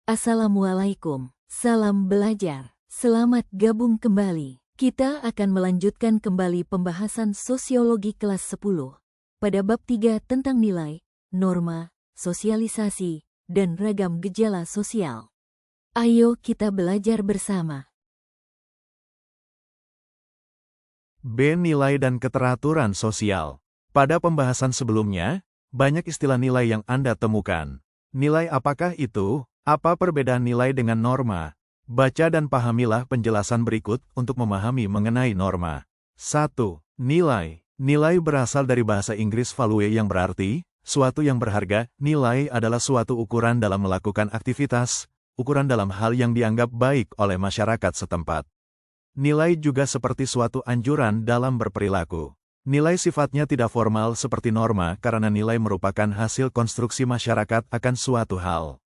Assalamualaikum, salam belajar. Selamat gabung kembali. Kita akan melanjutkan kembali pembahasan sosiologi kelas 10 pada bab 3 tentang nilai, norma, sosialisasi, dan ragam gejala sosial. Ayo kita belajar bersama. B. Nilai dan keteraturan sosial. Pada pembahasan sebelumnya, banyak istilah nilai yang Anda temukan. Nilai apakah itu? Apa perbedaan nilai dengan norma? Baca dan pahamilah penjelasan berikut untuk memahami mengenai norma. 1. Nilai. Nilai berasal dari bahasa Inggris value yang berarti suatu yang berharga. Nilai adalah suatu ukuran dalam melakukan aktivitas, ukuran dalam hal yang dianggap baik oleh masyarakat setempat. Nilai juga seperti suatu anjuran dalam berperilaku. Nilai sifatnya tidak formal seperti norma karena nilai merupakan hasil konstruksi masyarakat akan suatu hal.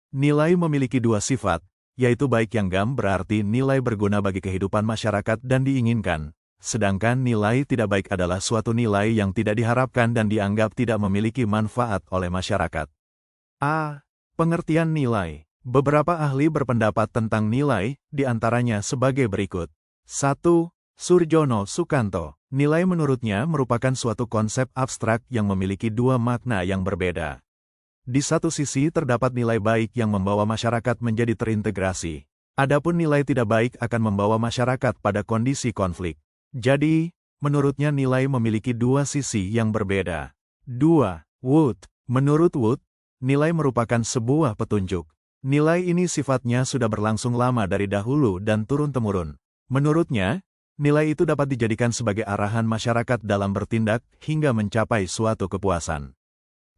Nilai memiliki dua sifat, yaitu baik yang gam berarti nilai berguna bagi kehidupan masyarakat dan diinginkan, sedangkan nilai tidak baik adalah suatu nilai yang tidak diharapkan dan dianggap tidak memiliki manfaat oleh masyarakat. A. Pengertian nilai. Beberapa ahli berpendapat tentang nilai, diantaranya sebagai berikut. 1. Surjono Sukanto. Nilai menurutnya merupakan suatu konsep abstrak yang memiliki dua makna yang berbeda. Di satu sisi terdapat nilai baik yang membawa masyarakat menjadi terintegrasi. Adapun nilai tidak baik akan membawa masyarakat pada kondisi konflik. Jadi, menurutnya nilai memiliki dua sisi yang berbeda. 2. Wood. Menurut Wood, nilai merupakan sebuah petunjuk. Nilai ini sifatnya sudah berlangsung lama dari dahulu dan turun-temurun. Menurutnya, nilai itu dapat dijadikan sebagai arahan masyarakat dalam bertindak hingga mencapai suatu kepuasan.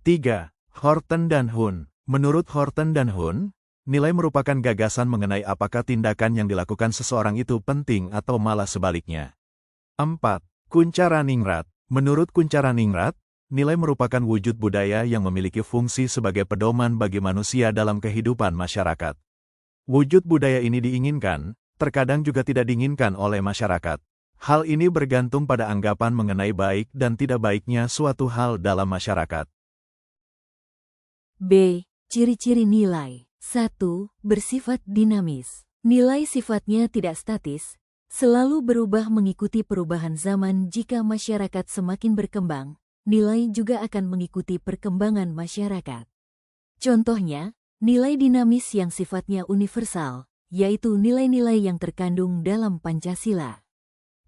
3. Horton dan Hun. Menurut Horton dan Hun, nilai merupakan gagasan mengenai apakah tindakan yang dilakukan seseorang itu penting atau malah sebaliknya. 4. Kuncharaningrat. Menurut Kuncharaningrat, nilai merupakan wujud budaya yang memiliki fungsi sebagai pedoman bagi manusia dalam kehidupan masyarakat. Wujud budaya ini diinginkan, terkadang juga tidak diinginkan oleh masyarakat. Hal ini bergantung pada anggapan mengenai baik dan tidak baiknya suatu hal dalam masyarakat. B. Ciri-ciri nilai. 1. Bersifat dinamis. Nilai sifatnya tidak statis, selalu berubah mengikuti perubahan zaman. Jika masyarakat semakin berkembang, nilai juga akan mengikuti perkembangan masyarakat. Contohnya, nilai dinamis yang sifatnya universal, yaitu nilai-nilai yang terkandung dalam Pancasila.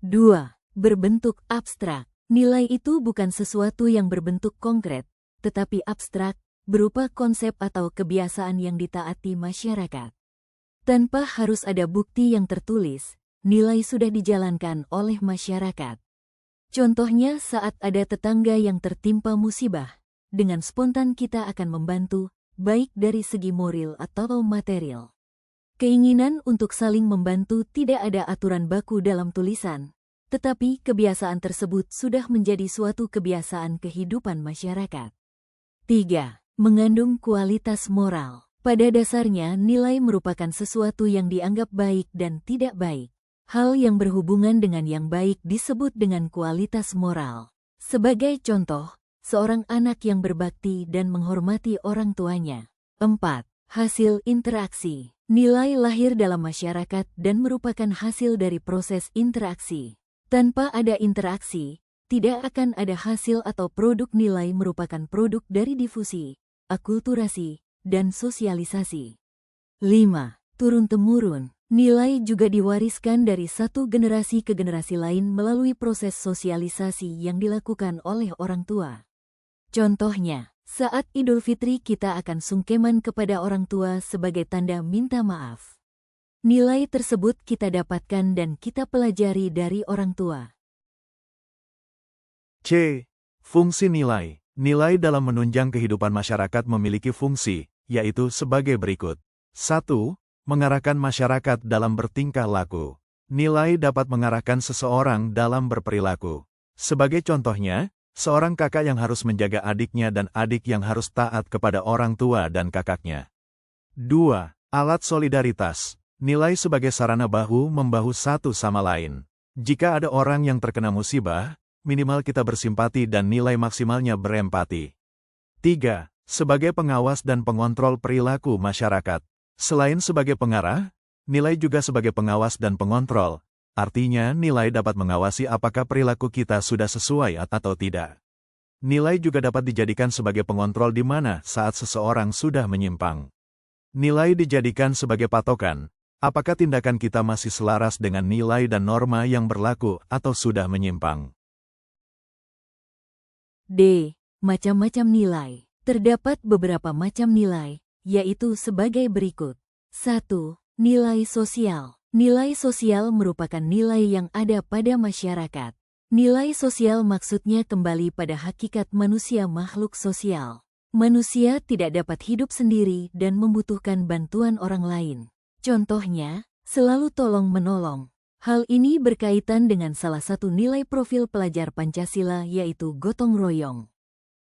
2. Berbentuk abstrak. Nilai itu bukan sesuatu yang berbentuk konkret, tetapi abstrak, berupa konsep atau kebiasaan yang ditaati masyarakat. Tanpa harus ada bukti yang tertulis, nilai sudah dijalankan oleh masyarakat. Contohnya saat ada tetangga yang tertimpa musibah, dengan spontan kita akan membantu, baik dari segi moral atau material. Keinginan untuk saling membantu tidak ada aturan baku dalam tulisan, tetapi kebiasaan tersebut sudah menjadi suatu kebiasaan kehidupan masyarakat. 3. Mengandung kualitas moral. Pada dasarnya nilai merupakan sesuatu yang dianggap baik dan tidak baik. Hal yang berhubungan dengan yang baik disebut dengan kualitas moral. Sebagai contoh, seorang anak yang berbakti dan menghormati orang tuanya. 4. Hasil interaksi. Nilai lahir dalam masyarakat dan merupakan hasil dari proses interaksi. Tanpa ada interaksi, tidak akan ada hasil atau produk. Nilai merupakan produk dari difusi, akulturasi, dan sosialisasi. 5. Turun-temurun. Nilai juga diwariskan dari satu generasi ke generasi lain melalui proses sosialisasi yang dilakukan oleh orang tua. Contohnya, saat Idul Fitri kita akan sungkeman kepada orang tua sebagai tanda minta maaf. Nilai tersebut kita dapatkan dan kita pelajari dari orang tua. C. Fungsi nilai. Nilai dalam menunjang kehidupan masyarakat memiliki fungsi, yaitu sebagai berikut. 1. Mengarahkan masyarakat dalam bertingkah laku. Nilai dapat mengarahkan seseorang dalam berperilaku. Sebagai contohnya, seorang kakak yang harus menjaga adiknya dan adik yang harus taat kepada orang tua dan kakaknya. 2. Alat solidaritas. Nilai sebagai sarana bahu-membahu satu sama lain. Jika ada orang yang terkena musibah, minimal kita bersimpati dan nilai maksimalnya berempati. 3. Sebagai pengawas dan pengontrol perilaku masyarakat. Selain sebagai pengarah, nilai juga sebagai pengawas dan pengontrol. Artinya, nilai dapat mengawasi apakah perilaku kita sudah sesuai atau tidak. Nilai juga dapat dijadikan sebagai pengontrol di mana saat seseorang sudah menyimpang. Nilai dijadikan sebagai patokan, apakah tindakan kita masih selaras dengan nilai dan norma yang berlaku atau sudah menyimpang. D. Macam-macam nilai. Terdapat beberapa macam nilai, yaitu sebagai berikut. 1. Nilai sosial. Nilai sosial merupakan nilai yang ada pada masyarakat. Nilai sosial maksudnya kembali pada hakikat manusia makhluk sosial. Manusia tidak dapat hidup sendiri dan membutuhkan bantuan orang lain. Contohnya, selalu tolong-menolong. Hal ini berkaitan dengan salah satu nilai profil pelajar Pancasila yaitu gotong royong.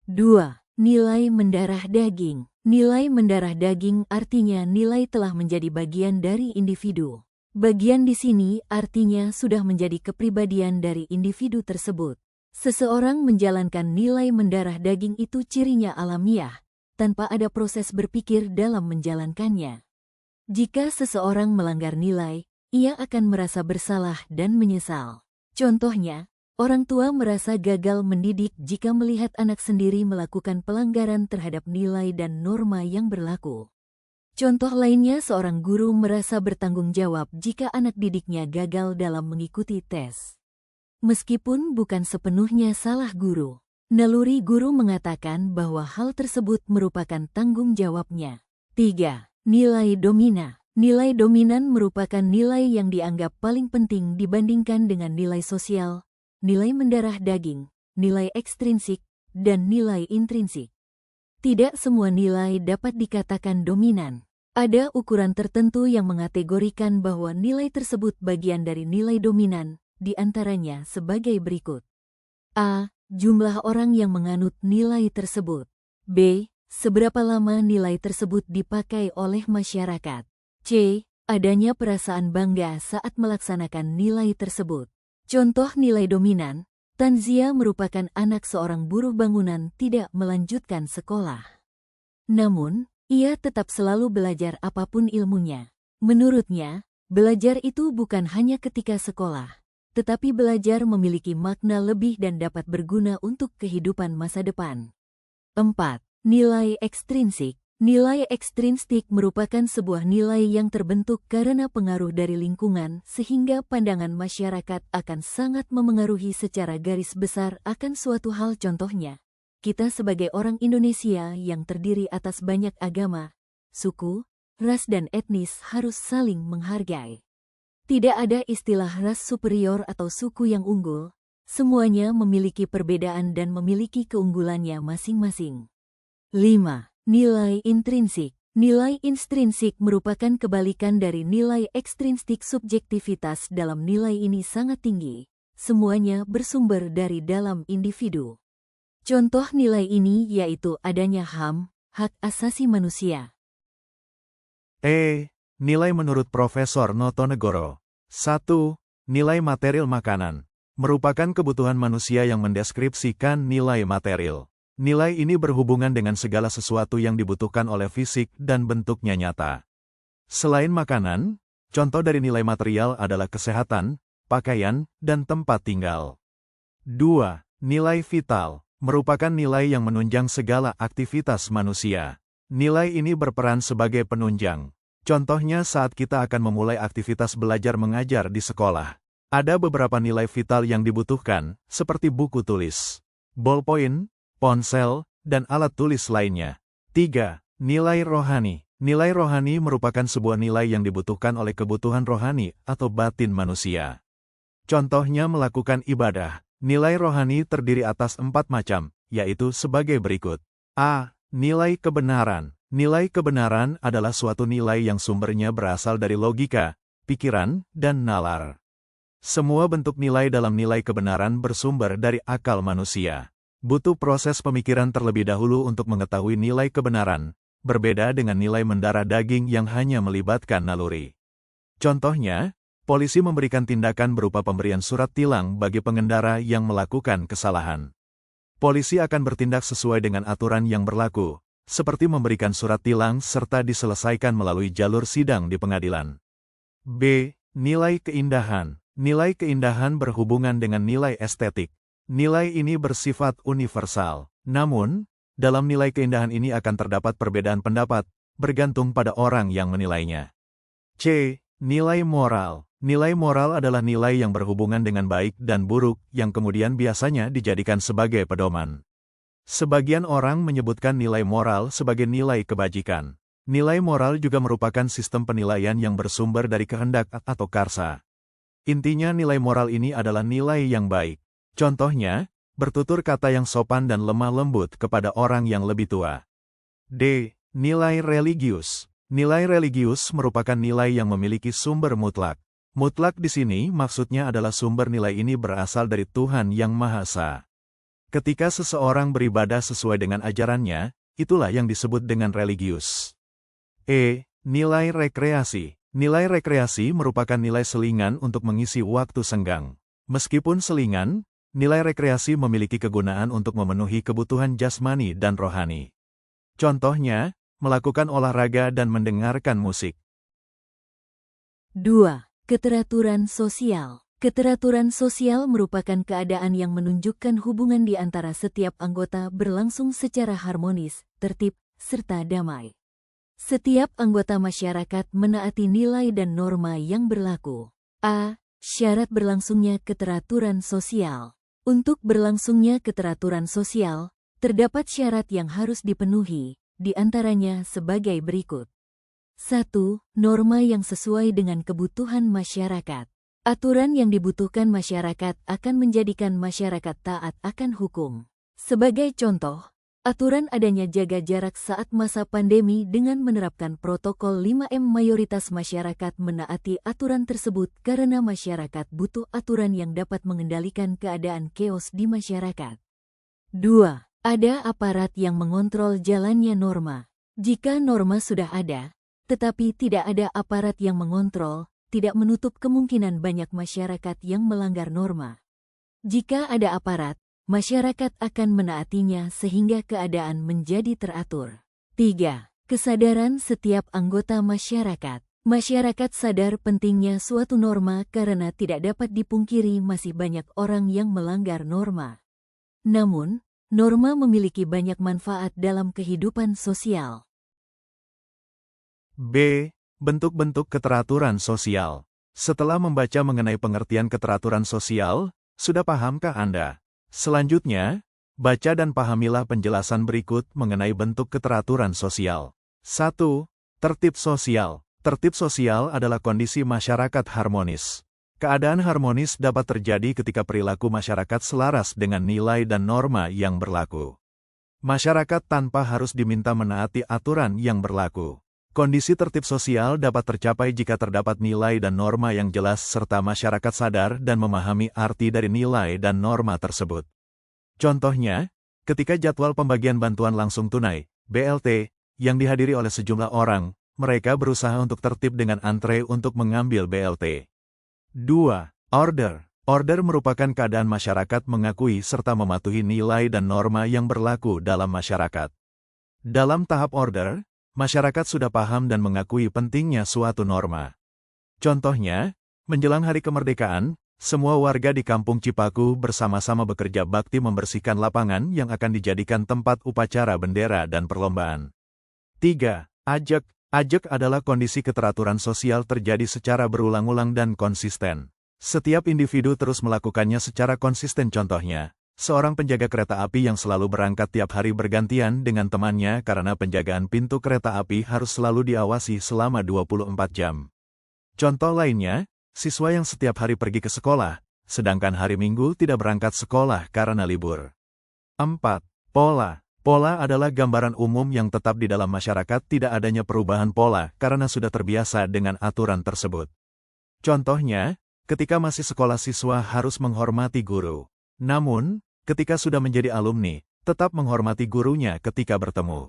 2. Nilai mendarah daging. Nilai mendarah daging artinya nilai telah menjadi bagian dari individu. Bagian di sini artinya sudah menjadi kepribadian dari individu tersebut. Seseorang menjalankan nilai mendarah daging itu cirinya alamiah, tanpa ada proses berpikir dalam menjalankannya. Jika seseorang melanggar nilai, ia akan merasa bersalah dan menyesal. Contohnya, orang tua merasa gagal mendidik jika melihat anak sendiri melakukan pelanggaran terhadap nilai dan norma yang berlaku. Contoh lainnya, seorang guru merasa bertanggung jawab jika anak didiknya gagal dalam mengikuti tes. Meskipun bukan sepenuhnya salah guru, naluri guru mengatakan bahwa hal tersebut merupakan tanggung jawabnya. 3. Nilai domina. Nilai dominan merupakan nilai yang dianggap paling penting dibandingkan dengan nilai sosial, nilai mendarah daging, nilai ekstrinsik, dan nilai intrinsik. Tidak semua nilai dapat dikatakan dominan. Ada ukuran tertentu yang mengategorikan bahwa nilai tersebut bagian dari nilai dominan, di antaranya sebagai berikut. A. Jumlah orang yang menganut nilai tersebut. B. Seberapa lama nilai tersebut dipakai oleh masyarakat. C. Adanya perasaan bangga saat melaksanakan nilai tersebut. Contoh nilai dominan, Tanzia merupakan anak seorang buruh bangunan tidak melanjutkan sekolah. Namun, ia tetap selalu belajar apapun ilmunya. Menurutnya, belajar itu bukan hanya ketika sekolah, tetapi belajar memiliki makna lebih dan dapat berguna untuk kehidupan masa depan. 4. Nilai ekstrinsik. Nilai ekstrinsik merupakan sebuah nilai yang terbentuk karena pengaruh dari lingkungan sehingga pandangan masyarakat akan sangat memengaruhi secara garis besar akan suatu hal. Contohnya, kita sebagai orang Indonesia yang terdiri atas banyak agama, suku, ras dan etnis harus saling menghargai. Tidak ada istilah ras superior atau suku yang unggul, semuanya memiliki perbedaan dan memiliki keunggulannya masing-masing. 5. Nilai intrinsik. Nilai intrinsik merupakan kebalikan dari nilai ekstrinsik. Subjektivitas dalam nilai ini sangat tinggi. Semuanya bersumber dari dalam individu. Contoh nilai ini yaitu adanya HAM, hak asasi manusia. Nilai menurut Profesor Notonegoro. 1. Nilai material makanan. Merupakan kebutuhan manusia yang mendeskripsikan nilai material. Nilai ini berhubungan dengan segala sesuatu yang dibutuhkan oleh fisik dan bentuknya nyata. Selain makanan, contoh dari nilai material adalah kesehatan, pakaian, dan tempat tinggal. 2. Nilai vital. Merupakan nilai yang menunjang segala aktivitas manusia. Nilai ini berperan sebagai penunjang. Contohnya saat kita akan memulai aktivitas belajar mengajar di sekolah. Ada beberapa nilai vital yang dibutuhkan, seperti buku tulis, ballpoint, ponsel, dan alat tulis lainnya. 3. Nilai rohani. Nilai rohani merupakan sebuah nilai yang dibutuhkan oleh kebutuhan rohani atau batin manusia. Contohnya melakukan ibadah. Nilai rohani terdiri atas 4 macam, yaitu sebagai berikut. A. Nilai kebenaran. Nilai kebenaran adalah suatu nilai yang sumbernya berasal dari logika, pikiran, dan nalar. Semua bentuk nilai dalam nilai kebenaran bersumber dari akal manusia. Butuh proses pemikiran terlebih dahulu untuk mengetahui nilai kebenaran, berbeda dengan nilai mendarah daging yang hanya melibatkan naluri. Contohnya, polisi memberikan tindakan berupa pemberian surat tilang bagi pengendara yang melakukan kesalahan. Polisi akan bertindak sesuai dengan aturan yang berlaku, seperti memberikan surat tilang serta diselesaikan melalui jalur sidang di pengadilan. B. Nilai keindahan. Nilai keindahan berhubungan dengan nilai estetik. Nilai ini bersifat universal. Namun, dalam nilai keindahan ini akan terdapat perbedaan pendapat, bergantung pada orang yang menilainya. C. Nilai moral. Nilai moral adalah nilai yang berhubungan dengan baik dan buruk yang kemudian biasanya dijadikan sebagai pedoman. Sebagian orang menyebutkan nilai moral sebagai nilai kebajikan. Nilai moral juga merupakan sistem penilaian yang bersumber dari kehendak atau karsa. Intinya nilai moral ini adalah nilai yang baik. Contohnya, bertutur kata yang sopan dan lemah lembut kepada orang yang lebih tua. D. Nilai religius. Nilai religius merupakan nilai yang memiliki sumber mutlak. Mutlak di sini maksudnya adalah sumber nilai ini berasal dari Tuhan Yang Maha Esa. Ketika seseorang beribadah sesuai dengan ajarannya, itulah yang disebut dengan religius. E. Nilai rekreasi. Nilai rekreasi merupakan nilai selingan untuk mengisi waktu senggang. Meskipun selingan, nilai rekreasi memiliki kegunaan untuk memenuhi kebutuhan jasmani dan rohani. Contohnya, melakukan olahraga dan mendengarkan musik. 2. Keteraturan sosial. Keteraturan sosial merupakan keadaan yang menunjukkan hubungan di antara setiap anggota berlangsung secara harmonis, tertib, serta damai. Setiap anggota masyarakat menaati nilai dan norma yang berlaku. A. Syarat berlangsungnya keteraturan sosial. Untuk berlangsungnya keteraturan sosial, terdapat syarat yang harus dipenuhi, di antaranya sebagai berikut. 1. Norma yang sesuai dengan kebutuhan masyarakat. Aturan yang dibutuhkan masyarakat akan menjadikan masyarakat taat akan hukum. Sebagai contoh, aturan adanya jaga jarak saat masa pandemi dengan menerapkan protokol 5M. Mayoritas masyarakat menaati aturan tersebut karena masyarakat butuh aturan yang dapat mengendalikan keadaan chaos di masyarakat. 2. Ada aparat yang mengontrol jalannya norma. Jika norma sudah ada, tetapi tidak ada aparat yang mengontrol, tidak menutup kemungkinan banyak masyarakat yang melanggar norma. Jika ada aparat, masyarakat akan menaatinya sehingga keadaan menjadi teratur. 3. Kesadaran setiap anggota masyarakat. Masyarakat sadar pentingnya suatu norma karena tidak dapat dipungkiri masih banyak orang yang melanggar norma. Namun, norma memiliki banyak manfaat dalam kehidupan sosial. B. Bentuk-bentuk keteraturan sosial. Setelah membaca mengenai pengertian keteraturan sosial, sudah pahamkah Anda? Selanjutnya, baca dan pahamilah penjelasan berikut mengenai bentuk keteraturan sosial. 1. Tertib sosial. Tertib sosial adalah kondisi masyarakat harmonis. Keadaan harmonis dapat terjadi ketika perilaku masyarakat selaras dengan nilai dan norma yang berlaku. Masyarakat tanpa harus diminta menaati aturan yang berlaku. Kondisi tertib sosial dapat tercapai jika terdapat nilai dan norma yang jelas serta masyarakat sadar dan memahami arti dari nilai dan norma tersebut. Contohnya, ketika jadwal pembagian bantuan langsung tunai, BLT, yang dihadiri oleh sejumlah orang, mereka berusaha untuk tertib dengan antre untuk mengambil BLT. 2. Order. Order merupakan keadaan masyarakat mengakui serta mematuhi nilai dan norma yang berlaku dalam masyarakat. Dalam tahap order, masyarakat sudah paham dan mengakui pentingnya suatu norma. Contohnya, menjelang hari kemerdekaan, semua warga di Kampung Cipaku bersama-sama bekerja bakti membersihkan lapangan yang akan dijadikan tempat upacara bendera dan perlombaan. 3. Ajek. Ajek adalah kondisi keteraturan sosial terjadi secara berulang-ulang dan konsisten. Setiap individu terus melakukannya secara konsisten. Contohnya, seorang penjaga kereta api yang selalu berangkat tiap hari bergantian dengan temannya karena penjagaan pintu kereta api harus selalu diawasi selama 24 jam. Contoh lainnya, siswa yang setiap hari pergi ke sekolah, sedangkan hari Minggu tidak berangkat sekolah karena libur. 4. Pola. Pola adalah gambaran umum yang tetap di dalam masyarakat, tidak adanya perubahan pola karena sudah terbiasa dengan aturan tersebut. Contohnya, ketika masih sekolah siswa harus menghormati guru. Namun, ketika sudah menjadi alumni, tetap menghormati gurunya ketika bertemu.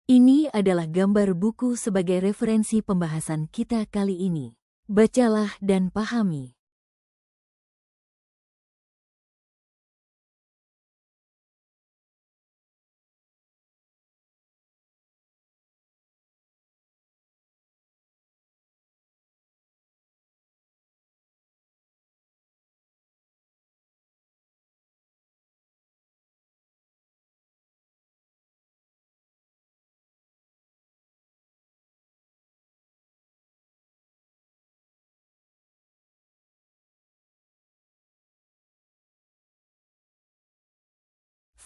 Ini adalah gambar buku sebagai referensi pembahasan kita kali ini. Bacalah dan pahami.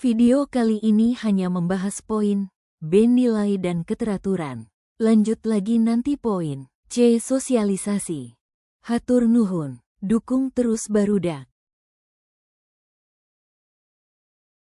Video kali ini hanya membahas poin B. Nilai dan keteraturan. Lanjut lagi nanti poin C. Sosialisasi. Hatur nuhun, dukung terus barudak.